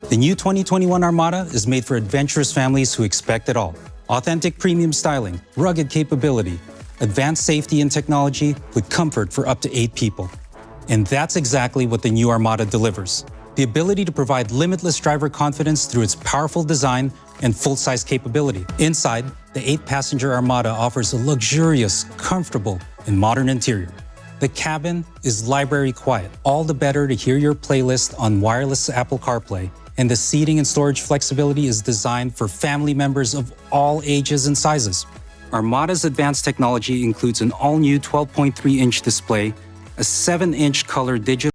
The new 2021 Armada is made for adventurous families who expect it all. Authentic premium styling, rugged capability, advanced safety and technology with comfort for up to 8 people. And that's exactly what the new Armada delivers. The ability to provide limitless driver confidence through its powerful design and full-size capability. Inside, the 8-passenger Armada offers a luxurious, comfortable, and modern interior. The cabin is library quiet, all the better to hear your playlist on wireless Apple CarPlay, and the seating and storage flexibility is designed for family members of all ages and sizes. Armada's advanced technology includes an all-new 12.3-inch display, a 7-inch color digital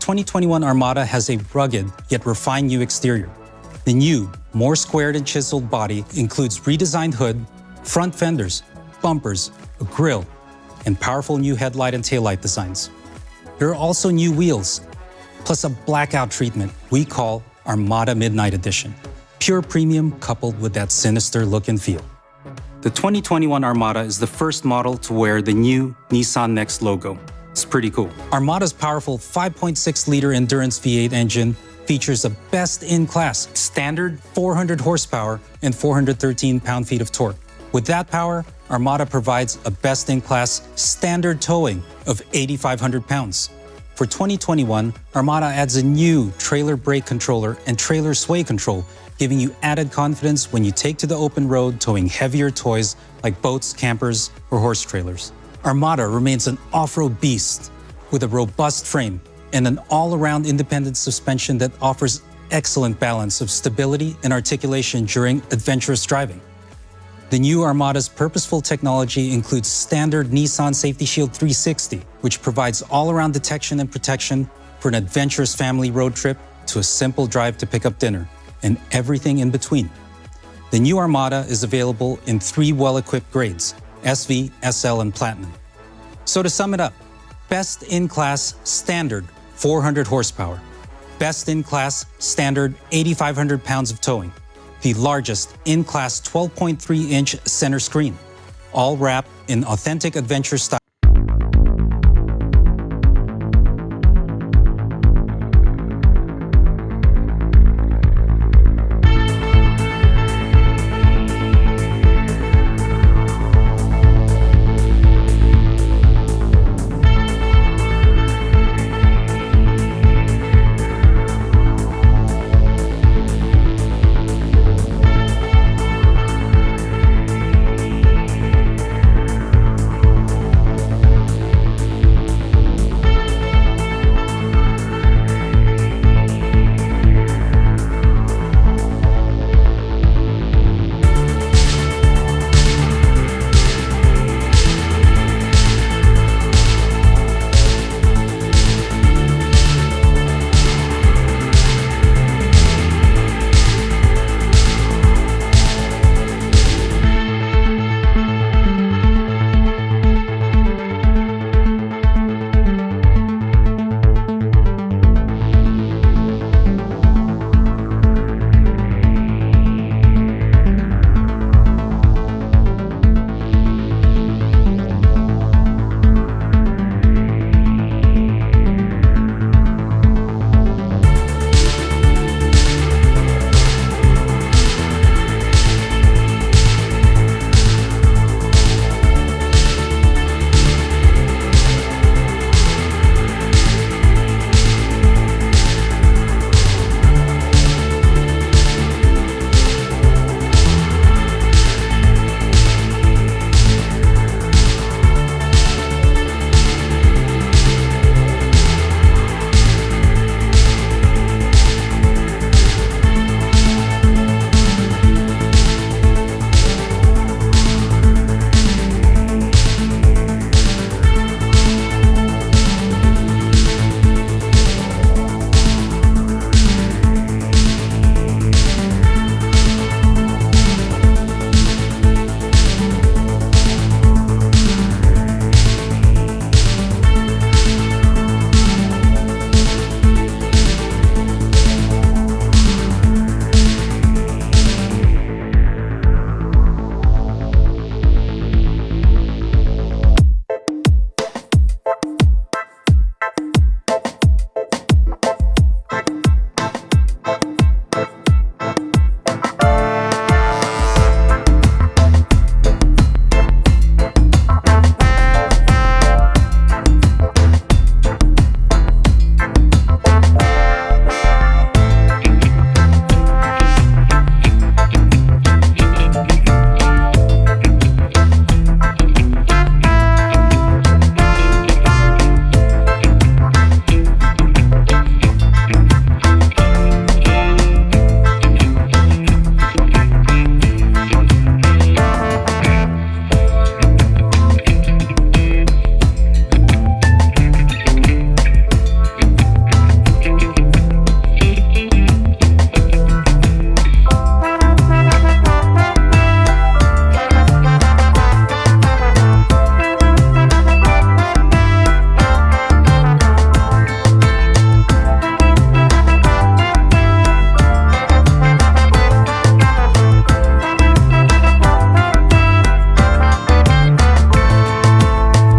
2021 Armada has a rugged yet refined new exterior. The new, more squared and chiseled body includes redesigned hood, front fenders, bumpers, a grille, and powerful new headlight and taillight designs. There are also new wheels, plus a blackout treatment we call Armada Midnight Edition. Pure premium coupled with that sinister look and feel. The 2021 Armada is the first model to wear the new Nissan Next logo. It's pretty cool. Armada's powerful 5.6-liter endurance V8 engine features a best-in-class standard 400 horsepower and 413 pound-feet of torque. With that power, Armada provides a best-in-class standard towing of 8,500 pounds. For 2021, Armada adds a new trailer brake controller and trailer sway control, giving you added confidence when you take to the open road towing heavier toys like boats, campers, or horse trailers. Armada remains an off-road beast with a robust frame and an all-around independent suspension that offers excellent balance of stability and articulation during adventurous driving. The new Armada's purposeful technology includes standard Nissan Safety Shield 360, which provides all-around detection and protection for an adventurous family road trip to a simple drive to pick up dinner, and everything in between. The new Armada is available in 3 well-equipped grades: SV, SL, and Platinum. So to sum it up, best-in-class standard 400 horsepower, best-in-class standard 8,500 pounds of towing, the largest in-class 12.3-inch center screen, all wrapped in authentic adventure style.